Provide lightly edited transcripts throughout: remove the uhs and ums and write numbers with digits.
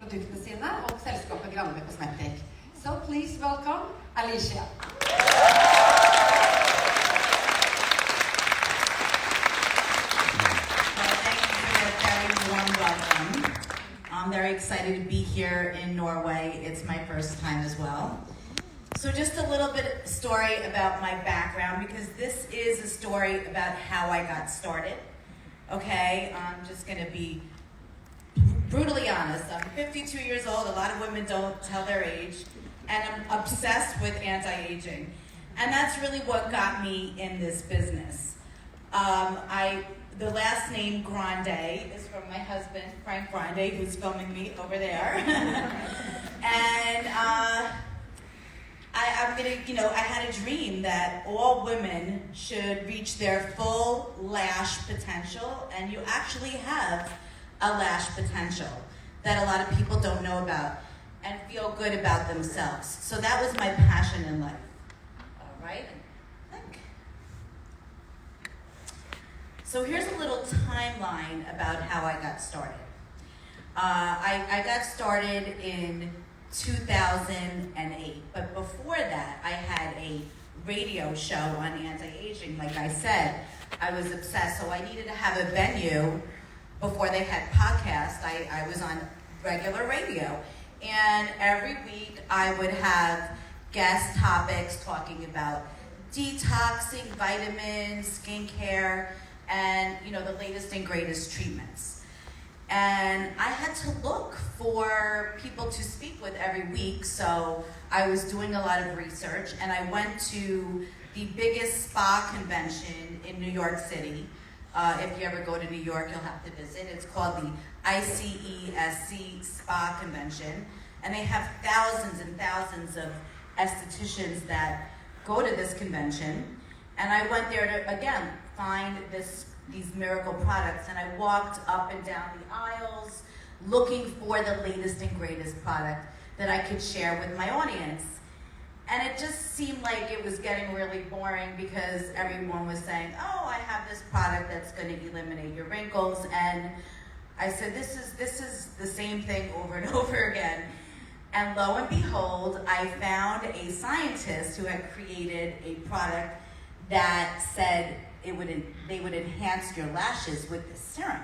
produktene sine og selskapet Grande Cosmetics. So please welcome Alicia. I'm very excited to be here in Norway. It's my first time as well. So just a little bit of story about my background, because this is a story about how I got started. Okay, I'm just going to be brutally honest. I'm 52 years old. A lot of women don't tell their age. And I'm obsessed with anti-aging. And that's really what got me in this business. The last name Grande is from my husband, Frank Grande, who's filming me over there. And I had a dream that all women should reach their full lash potential, and you actually have a lash potential that a lot of people don't know about and feel good about themselves. So that was my passion in life. All right. So here's a little timeline about how I got started. I got started in 2008, but before that, I had a radio show on anti-aging. Like I said, I was obsessed, so I needed to have a venue before they had podcasts. I was on regular radio, and every week I would have guest topics talking about detoxing, vitamins, skincare, and the latest and greatest treatments. And I had to look for people to speak with every week, so I was doing a lot of research, and I went to the biggest spa convention in New York City. If you ever go to New York, you'll have to visit. It's called the ICESC Spa Convention, and they have thousands and thousands of estheticians that go to this convention. And I went there to, again, find these miracle products, and I walked up and down the aisles looking for the latest and greatest product that I could share with my audience. And it just seemed like it was getting really boring because everyone was saying, oh, I have this product that's going to eliminate your wrinkles. And I said, this is the same thing over and over again. And lo and behold, I found a scientist who had created a product that said they would enhance your lashes with this serum.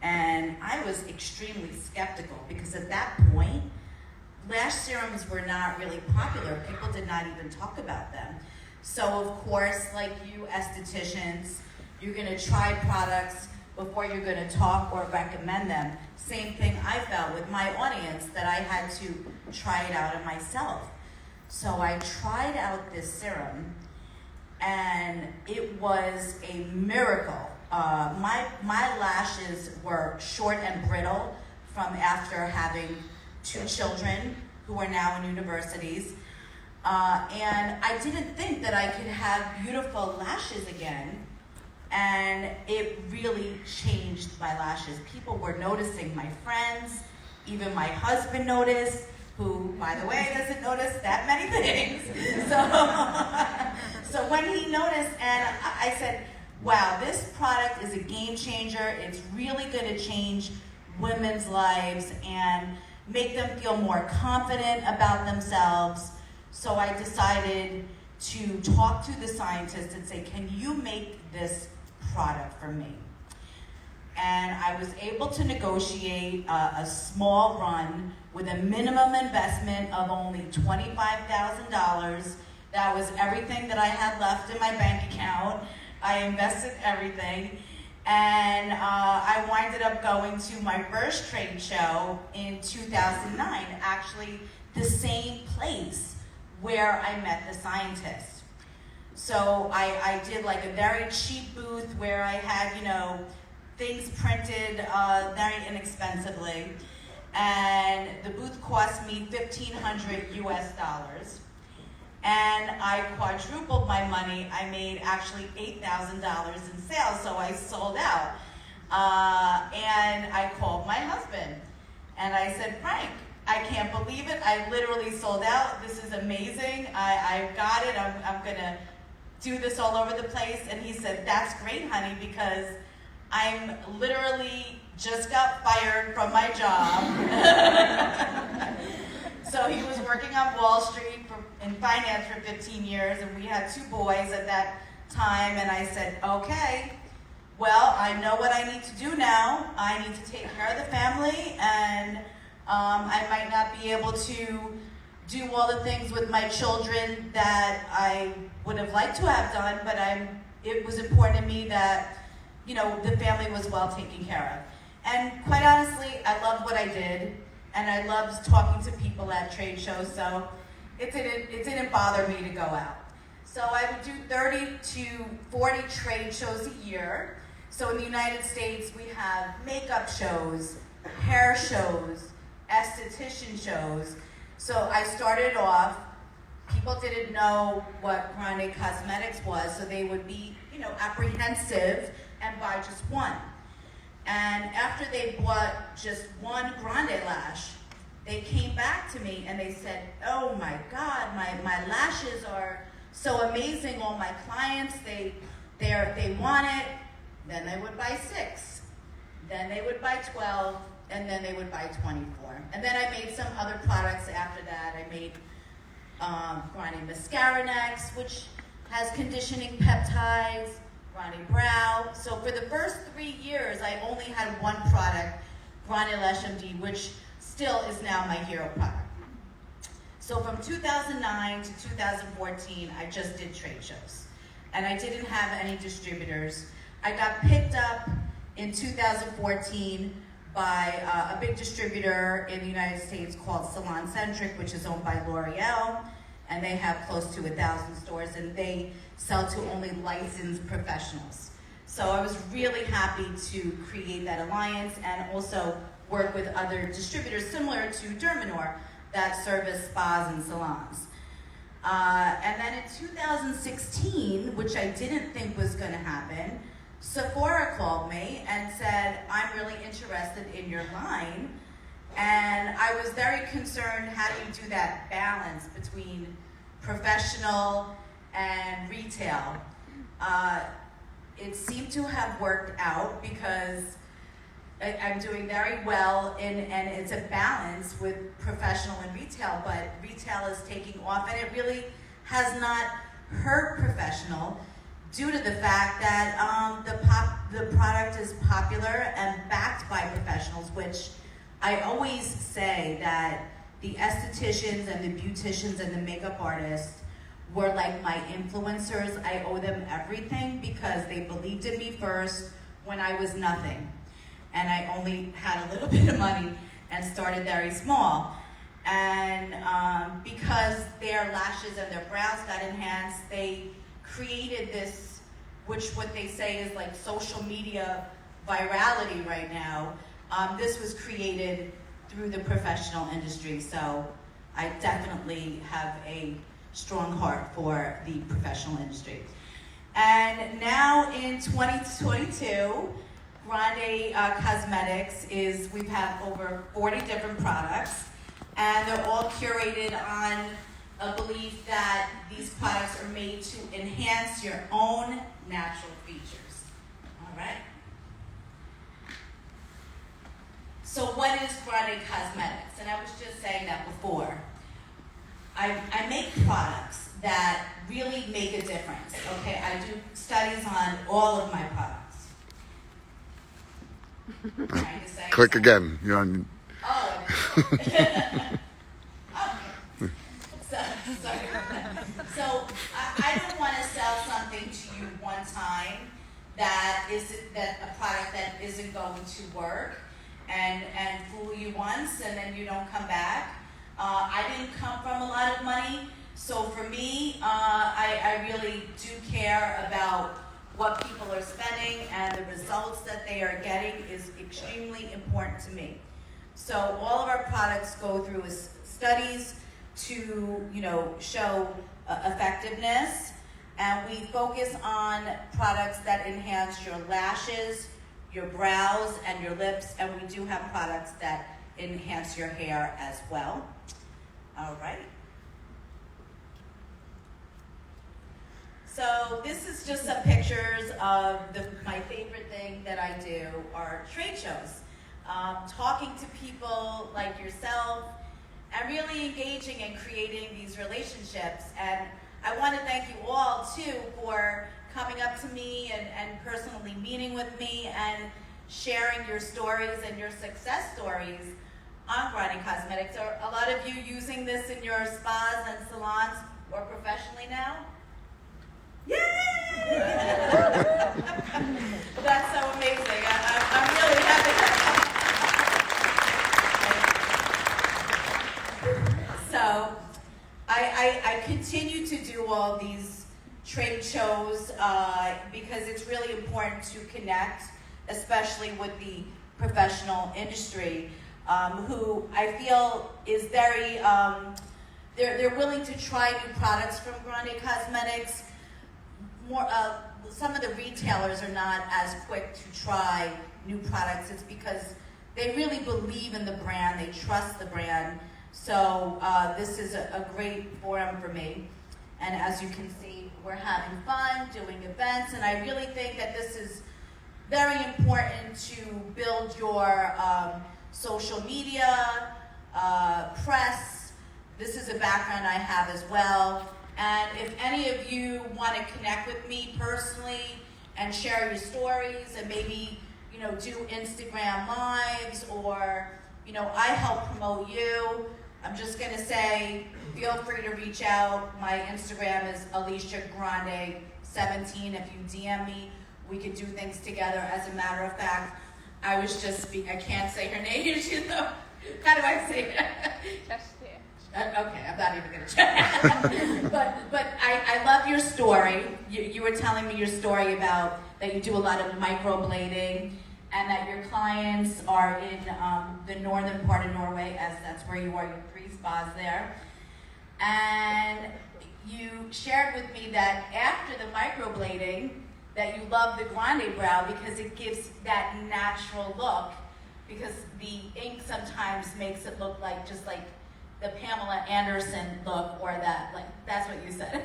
And I was extremely skeptical because at that point, lash serums were not really popular. People did not even talk about them. So of course, like you estheticians, you're gonna try products before you're gonna talk or recommend them. Same thing I felt with my audience, that I had to try it out on myself. So I tried out this serum, and it was a miracle. My lashes were short and brittle from after having 2 children who are now in universities. And I didn't think that I could have beautiful lashes again. And it really changed my lashes. People were noticing, my friends, even my husband noticed, who, by the way, doesn't notice that many things. So when he noticed, and I said, wow, this product is a game changer. It's really going to change women's lives and make them feel more confident about themselves. So I decided to talk to the scientist and say, can you make this product for me? And I was able to negotiate a small run with a minimum investment of only $25,000. That was everything that I had left in my bank account. I invested everything. And I winded up going to my first trade show in 2009, actually the same place where I met the scientist. So I did like a very cheap booth where I had, things printed very inexpensively. And the booth cost me $1,500 US. And I quadrupled my money. I made actually $8,000 in sales, so I sold out. And I called my husband, and I said, Frank, I can't believe it. I literally sold out. This is amazing. I got it. I'm going to do this all over the place. And he said, that's great, honey, because I'm literally just got fired from my job. finance for 15 years, and we had 2 boys at that time, and I said, okay, well, I know what I need to do now. I need to take care of the family, and I might not be able to do all the things with my children that I would have liked to have done, but it was important to me that, you know, the family was well taken care of. And quite honestly, I loved what I did, and I loved talking to people at trade shows, so it didn't bother me to go out. So I would do 30 to 40 trade shows a year. So in the United States, we have makeup shows, hair shows, esthetician shows. So I started off, people didn't know what Grande Cosmetics was, so they would be, you know, apprehensive and buy just one. And after they bought just one Grande lash, they came back to me and they said, oh my God, my lashes are so amazing. All my clients, they want it. Then they would buy 6. Then they would buy 12. And then they would buy 24. And then I made some other products after that. I made Grande Mascara Next, which has conditioning peptides, Grande Brow. So for the first 3 years, I only had one product, Grande Lash MD, which still is now my hero product. So from 2009 to 2014, I just did trade shows. And I didn't have any distributors. I got picked up in 2014 by a big distributor in the United States called Salon Centric, which is owned by L'Oreal, and they have close to 1,000 stores, and they sell to only licensed professionals. So I was really happy to create that alliance and also work with other distributors similar to Dermanorno that service spas and salons. And then in 2016, which I didn't think was going to happen, Sephora called me and said, I'm really interested in your line. And I was very concerned, how do you do that balance between professional and retail? It seemed to have worked out because I'm doing very well and it's a balance with professional and retail, but retail is taking off and it really has not hurt professional, due to the fact that the product is popular and backed by professionals, which I always say that the estheticians and the beauticians and the makeup artists were like my influencers. I owe them everything because they believed in me first when I was nothing. And I only had a little bit of money and started very small. And because their lashes and their brows got enhanced, they created this, which what they say is like social media virality right now. This was created through the professional industry, so I definitely have a strong heart for the professional industry. And now in 2022, Grande Cosmetics we have over 40 different products, and they're all curated on a belief that these products are made to enhance your own natural features. All right? So what is Grande Cosmetics? And I was just saying that before. I make products that really make a difference, okay? I do studies on all of my products. Trying to say Click something. again. You're on. Oh. Okay. So I don't want to sell something to you one time that a product that isn't going to work and fool you once and then you don't come back. I didn't come from a lot of money, so for me, I really do care about what people are spending, and the results that they are getting is extremely important to me. So all of our products go through studies to, show effectiveness, and we focus on products that enhance your lashes, your brows, and your lips, and we do have products that enhance your hair as well. All right. So this is just some pictures of my favorite thing that I do are trade shows. Talking to people like yourself. and really engaging and creating these relationships. And I want to thank you all too for coming up to me and personally meeting with me and sharing your stories and your success stories on Grande Cosmetics. Are a lot of you using this in your spas and salons or professionally now? Yay! That's so amazing. I'm really happy. So I continue to do all these trade shows because it's really important to connect, especially with the professional industry, who I feel is very, they're willing to try new products from Grande Cosmetics. Some of the retailers are not as quick to try new products. It's because they really believe in the brand, they trust the brand. So this is a great forum for me. And as you can see, we're having fun, doing events, and I really think that this is very important to build your social media, press. This is a background I have as well. And if any of you want to connect with me personally and share your stories and maybe, do Instagram lives or, I help promote you, I'm just going to say, feel free to reach out. My Instagram is Alicia Grande 17. If you DM me, we could do things together. As a matter of fact, I can't say her name, How do I say it? Okay, I'm not even going to try. but I love your story. You were telling me your story about that you do a lot of microblading and that your clients are in the northern part of Norway, as that's where you are, your 3 spas there. And you shared with me that after the microblading, that you love the Grande brow because it gives that natural look, because the ink sometimes makes it look like just like the Pamela Anderson look, or that's what you said.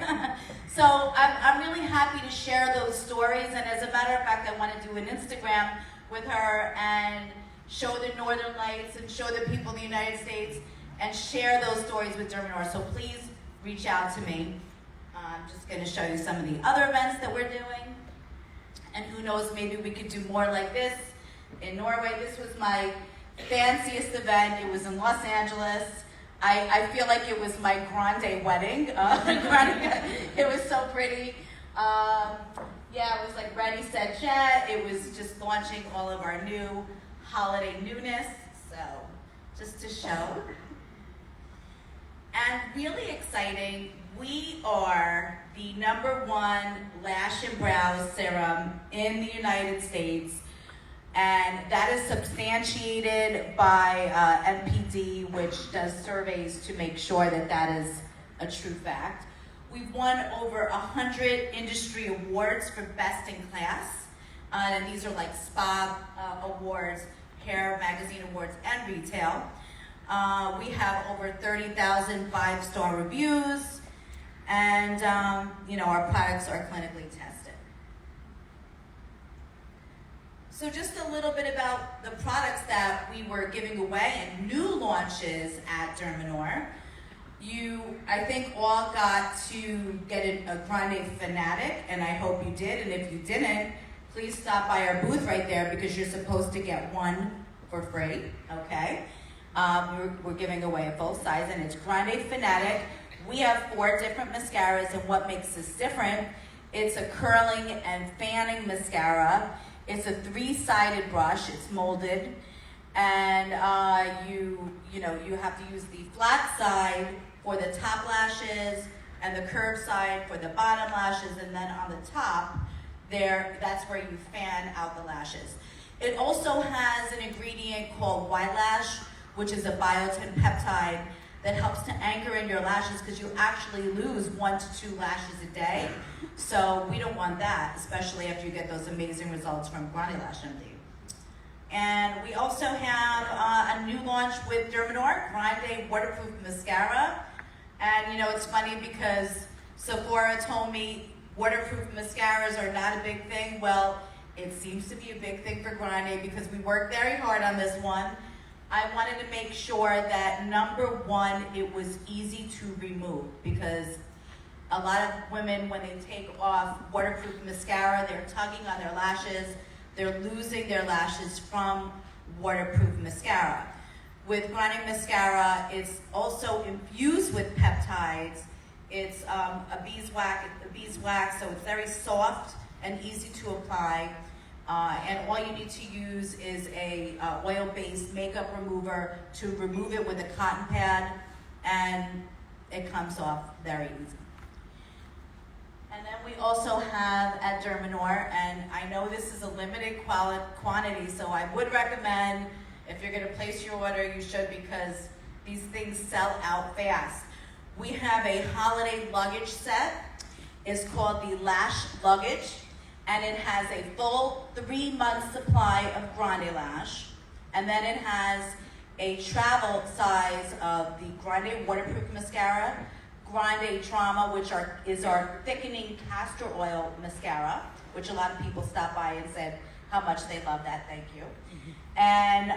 So I'm really happy to share those stories, and as a matter of fact, I want to do an Instagram with her and show the Northern Lights and show the people in the United States and share those stories with Dermanorno. So please reach out to me. I'm just going to show you some of the other events that we're doing, and who knows, maybe we could do more like this in Norway. This was my fanciest event. It was in Los Angeles. I feel like it was my Grande wedding. It was so pretty. It was like Ready, Set, Jet. It was just launching all of our new holiday newness. So, just to show. And really exciting, we are the #1 lash and brow serum in the United States. And that is substantiated by NPD, which does surveys to make sure that that is a true fact. We've won over 100 industry awards for best in class. And these are like spa awards, hair magazine awards, and retail. We have over 30,000 5-star reviews. And, our products are clinically tested. So just a little bit about the products that we were giving away and new launches at Dermanorno. You, I think, all got to get a Grande Fanatic, and I hope you did. And if you didn't, please stop by our booth right there because you're supposed to get one for free, okay? We're giving away a full size, and it's Grande Fanatic. We have 4 different mascaras, and what makes this different, it's a curling and fanning mascara. It's a 3-sided brush. It's molded, and you have to use the flat side for the top lashes and the curved side for the bottom lashes, and then on the top that's where you fan out the lashes. It also has an ingredient called white lash, which is a biotin peptide that helps to anchor in your lashes, because you actually lose 1 to 2 lashes a day. So we don't want that, especially after you get those amazing results from Grande Lash MD. And we also have a new launch with Dermanorno, Grande Waterproof Mascara. And it's funny because Sephora told me waterproof mascaras are not a big thing. Well, it seems to be a big thing for Grande because we worked very hard on this one. I wanted to make sure that, number one, it was easy to remove, because a lot of women, when they take off waterproof mascara, they're tugging on their lashes, they're losing their lashes from waterproof mascara. With Grande Mascara, it's also infused with peptides. It's a beeswax, so it's very soft and easy to apply. And all you need to use is a oil-based makeup remover to remove it with a cotton pad, and it comes off very easy. And then we also have at Dermanorno, and I know this is a limited quantity, so I would recommend, if you're gonna place your order, you should, because these things sell out fast. We have a holiday luggage set. It's called the Lash Luggage, and it has a full 3-month supply of Grande Lash, and then it has a travel size of the Grande Waterproof Mascara, Grande Drama, which is our thickening castor oil mascara, which a lot of people stopped by and said how much they love that, thank you. And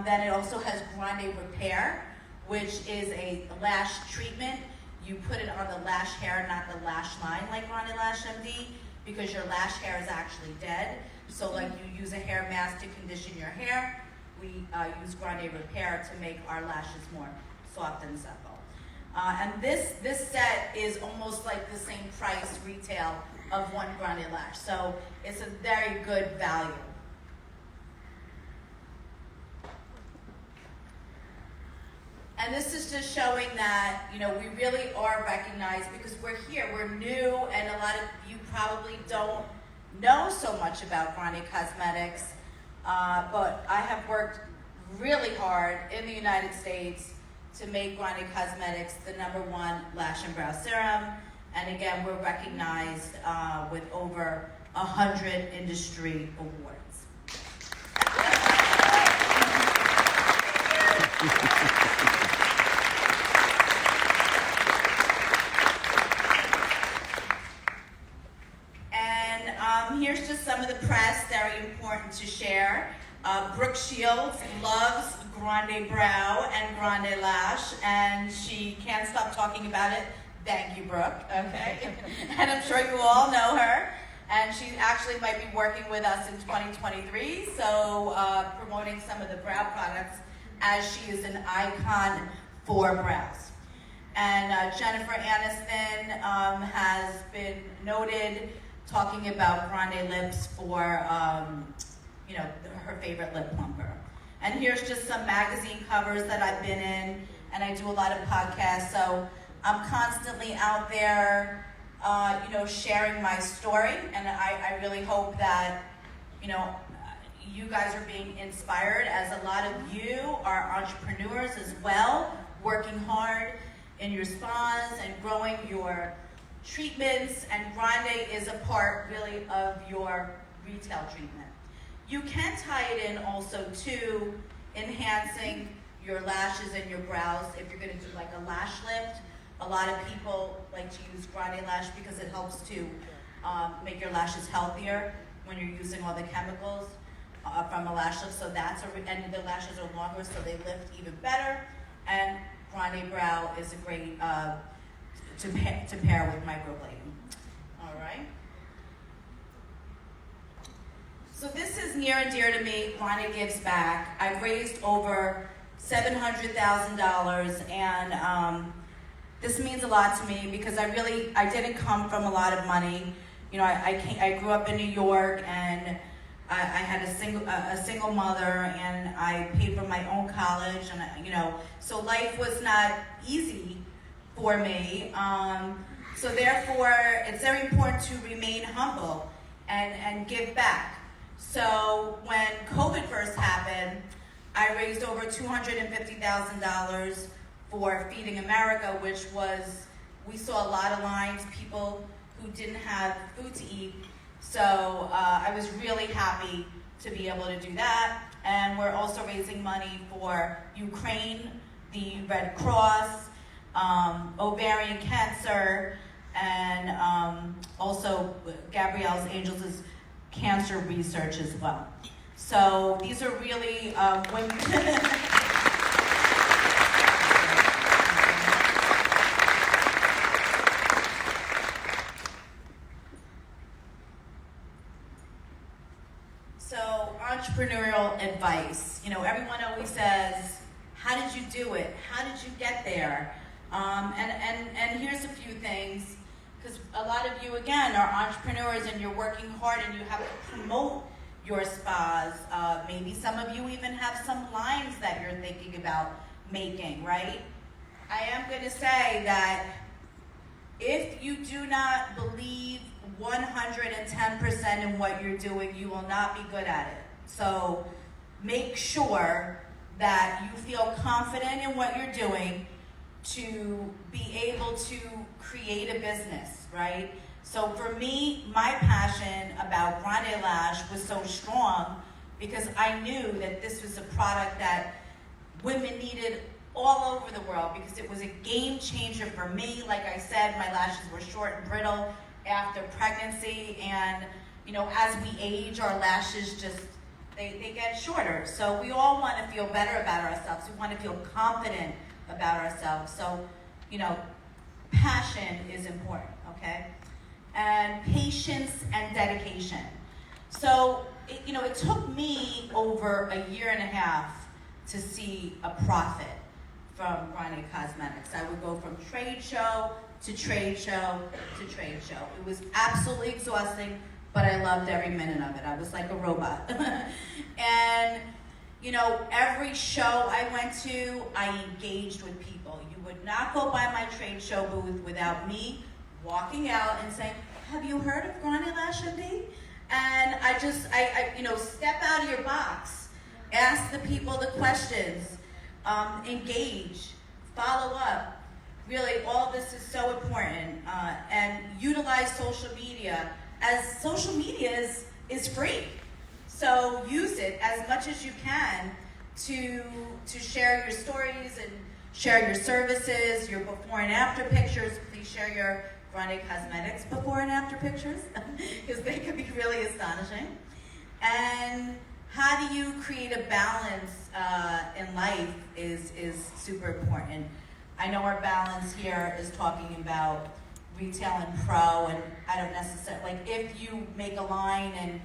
then it also has Grande Repair, which is a lash treatment. You put it on the lash hair, not the lash line like Grande Lash MD, because your lash hair is actually dead. So like you use a hair mask to condition your hair, we use Grande Repair to make our lashes more soft and supple. And this set is almost like the same price retail of one Grande Lash. So it's a very good value. And this is just showing that, you know, we really are recognized because we're here, we're new, and a lot of you probably don't know so much about Grande Cosmetics, but I have worked really hard in the United States to make Grande Cosmetics the #1 lash and brow serum. And again, we're recognized with over 100 industry awards. And here's just some of the press, very important to share. Brooke Shields loves Grande Brow and Grande Lash, and she can't stop talking about it. Thank you, Brooke. Okay. And I'm sure you all know her. And she actually might be working with us in 2023, so promoting some of the brow products, as she is an icon for brows. And Jennifer Aniston has been noted talking about Grande lips for you know, her favorite lip plumper. And here's just some magazine covers that I've been in, and I do a lot of podcasts, so I'm constantly out there, you know, sharing my story, and I really hope that, you know, you guys are being inspired, as a lot of you are entrepreneurs as well, working hard in your spas and growing your treatments, and Grande is a part really of your retail treatment. You can tie it in also to enhancing your lashes and your brows if you're going to do like a lash lift. A lot of people like to use Grande Lash because it helps to make your lashes healthier when you're using all the chemicals from a lash lift. So that's and the lashes are longer, so they lift even better. And Grande Brow is a great to pair with microblading. All right. So this is near and dear to me. Grande Gives Back. I've raised over $700,000, and this means a lot to me because I didn't come from a lot of money. You know, I grew up in New York, and I had a single mother, and I paid for my own college, and you know, so life was not easy for me. So therefore, it's very important to remain humble and give back. So when COVID first happened, I raised over $250,000 for Feeding America, which was, we saw a lot of lines, people who didn't have food to eat. So I was really happy to be able to do that. And we're also raising money for Ukraine, the Red Cross, ovarian cancer, and also Gabrielle's Angels' cancer research as well. So these are really women. entrepreneurial advice. You know, everyone always says, how did you do it? How did you get there? And here's a few things, because a lot of you, again, are entrepreneurs and you're working hard and you have to promote your spas. Maybe some of you even have some lines that you're thinking about making, right? I am going to say that if you do not believe 110% in what you're doing, you will not be good at it. So make sure that you feel confident in what you're doing to be able to create a business, right? So for me, my passion about Grande Lash was so strong because I knew that this was a product that women needed all over the world, because it was a game changer for me. Like I said, my lashes were short and brittle after pregnancy, and you know, as we age, our lashes just, they get shorter. So we all want to feel better about ourselves. We want to feel confident about ourselves. So, you know, passion is important, okay? And patience and dedication. So, it took me over a year and a half to see a profit from Grande Cosmetics. I would go from trade show to trade show to trade show. It was absolutely exhausting, but I loved every minute of it. I was like a robot. And, you know, every show I went to, I engaged with people. You would not go by my trade show booth without me walking out and saying, have you heard of Grande Lash MD? And I step out of your box, ask the people the questions, engage, follow up. Really, all this is so important. And utilize social media, as social media is free. So use it as much as you can to share your stories and share your services, your before and after pictures. Please share your Grande Cosmetics before and after pictures, because they can be really astonishing. And how do you create a balance in life is super important. I know our balance here is talking about retail and pro, and I don't necessarily, like, if you make a line and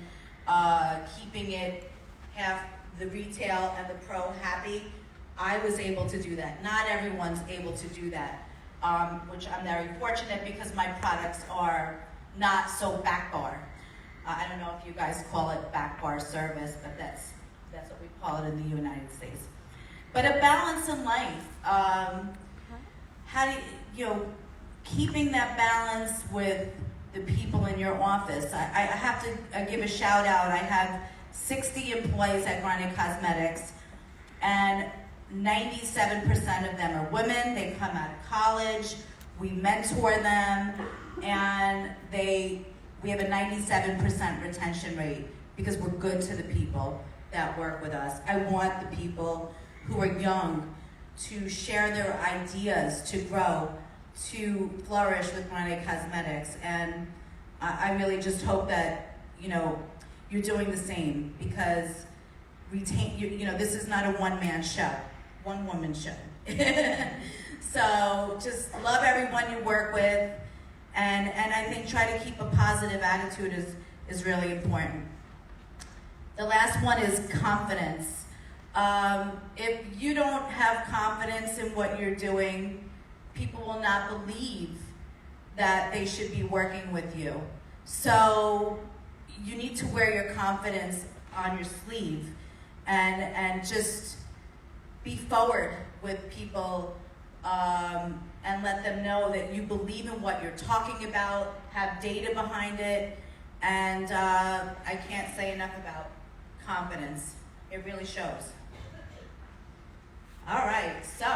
keeping it half the retail and the pro happy, I was able to do that. Not everyone's able to do that, which I'm very fortunate, because my products are not so back bar. I don't know if you guys call it back bar service, but that's what we call it in the United States. But a balance in life. How do you keeping that balance with the people in your office? I have to give a shout out. I have 60 employees at Grande Cosmetics, and 97% of them are women. They come out of college. We mentor them, and we have a 97% retention rate because we're good to the people that work with us. I want the people who are young to share their ideas, to grow, to flourish with Grande Cosmetics. And I really just hope that, you're doing the same, because this is not a one-man show, one-woman show. So just love everyone you work with, and I think try to keep a positive attitude is really important. The last one is confidence. If you don't have confidence in what you're doing, people will not believe that they should be working with you. So you need to wear your confidence on your sleeve and just be forward with people, and let them know that you believe in what you're talking about, have data behind it, and I can't say enough about confidence. It really shows. All right, so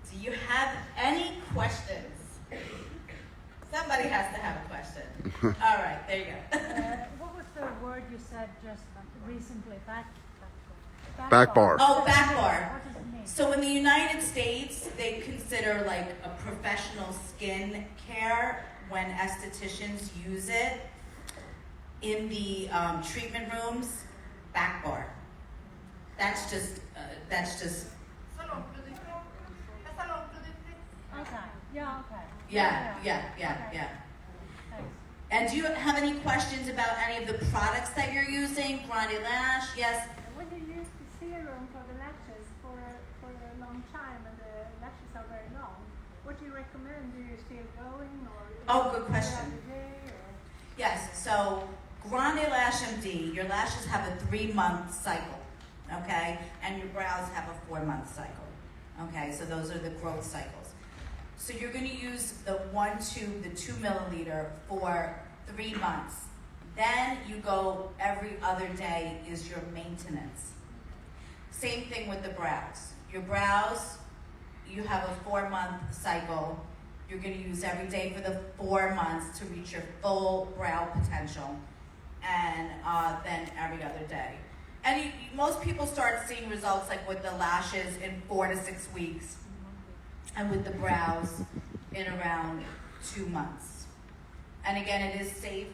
do you have any questions? Somebody has to have a question. All right, there you go. What was the word you said just recently? Back bar. Oh, back bar. What does it mean? So in the United States, they consider like a professional skin care when estheticians use it in the treatment rooms. Back bar. That's just. Okay. Yeah. Okay. Yeah. Okay. Thanks. And do you have any questions about any of the products that you're using? Grande Lash, yes? When you use the serum for the lashes for a long time and the lashes are very long, what do you recommend? Do you still going or? Oh, good question. Every day, or? Yes, so Grande Lash MD, your lashes have a 3-month cycle, okay? And your brows have a 4-month cycle, okay? So those are the growth cycles. So you're going to use the 1 tube, the 2 milliliter for 3 months. Then you go every other day is your maintenance. Same thing with the brows. Your brows, you have a 4-month cycle. You're going to use every day for the 4 months to reach your full brow potential. And then every other day. And most people start seeing results like with the lashes in 4 to 6 weeks. And with the brows in around 2 months. And again, it is safe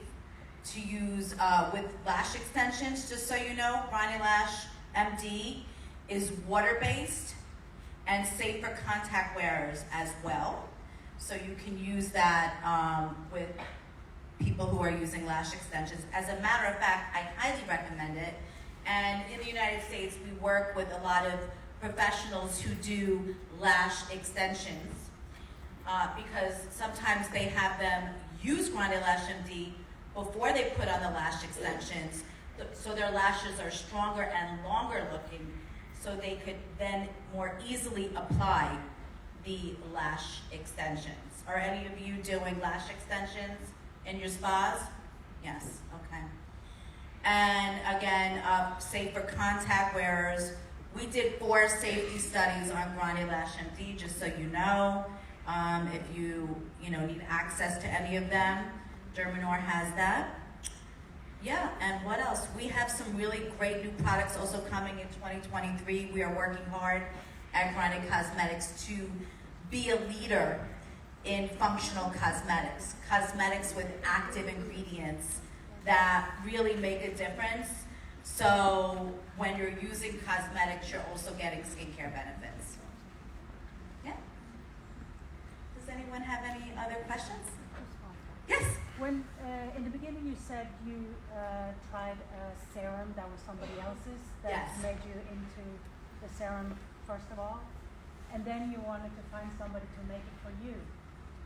to use with lash extensions. Just so you know, Grande Lash MD is water-based and safe for contact wearers as well. So you can use that with people who are using lash extensions. As a matter of fact, I highly recommend it. And in the United States, we work with a lot of professionals who do lash extensions because sometimes they have them use Grande Lash MD before they put on the lash extensions, so their lashes are stronger and longer looking, so they could then more easily apply the lash extensions. Are any of you doing lash extensions in your spas? Yes, okay. And again, safe for contact wearers. We did 4 safety studies on Grande Lash MD, just so you know. If you need access to any of them, Dermanorno has that. Yeah, and what else? We have some really great new products also coming in 2023. We are working hard at Grande Cosmetics to be a leader in functional cosmetics. Cosmetics with active ingredients that really make a difference. So when you're using cosmetics, you're also getting skincare benefits. Yeah? Does anyone have any other questions? Yes? When in the beginning you said you tried a serum that was somebody else's that Yes. made you into the serum first of all, and then you wanted to find somebody to make it for you,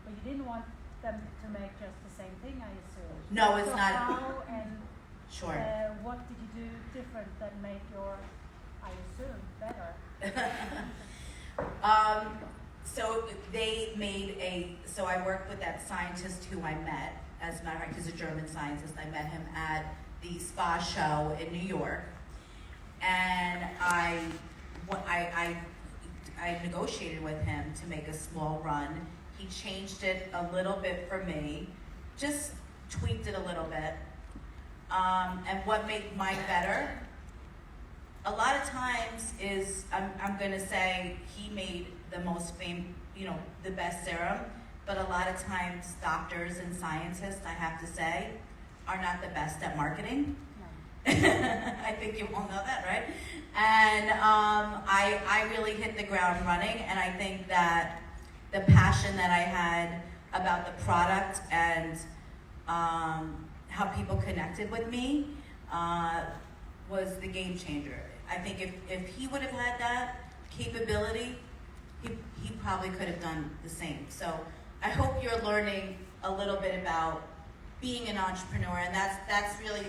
but you didn't want them to make just the same thing, I assume. No, it's so not. How and Sure. what did you do different that made your, I assume, better? So they made so I worked with that scientist who I met. As a matter of fact, he's a German scientist. I met him at the spa show in New York. And I negotiated with him to make a small run. He changed it a little bit for me, just tweaked it a little bit. And what made mine better, a lot of times is, I'm gonna say he made the most the best serum, but a lot of times doctors and scientists, I have to say, are not the best at marketing. No. I think you all know that, right? And I really hit the ground running, and I think that the passion that I had about the product and how people connected with me was the game changer. I think if he would have had that capability, he probably could have done the same. So I hope you're learning a little bit about being an entrepreneur, and that's really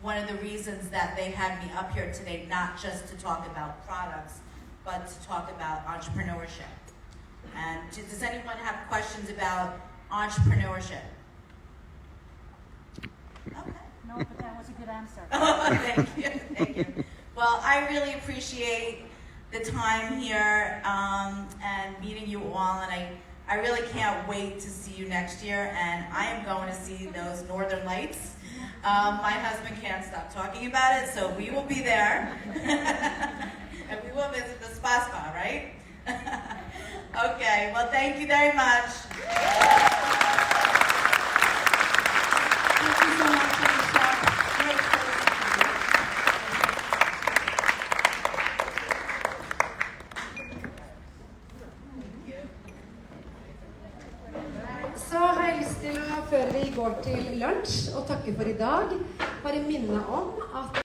one of the reasons that they had me up here today, not just to talk about products, but to talk about entrepreneurship. And does anyone have questions about entrepreneurship? Okay. No, but that was a good answer. Oh, thank you. Well, I really appreciate the time here and meeting you all, and I really can't wait to see you next year, and I am going to see those Northern Lights. My husband can't stop talking about it, so we will be there. And we will visit the spa, right? Okay, well, thank you very much. Thank you so much, Alicia. So, hi, til å, før vi går til lunsj og takke for i dag, bare minne om at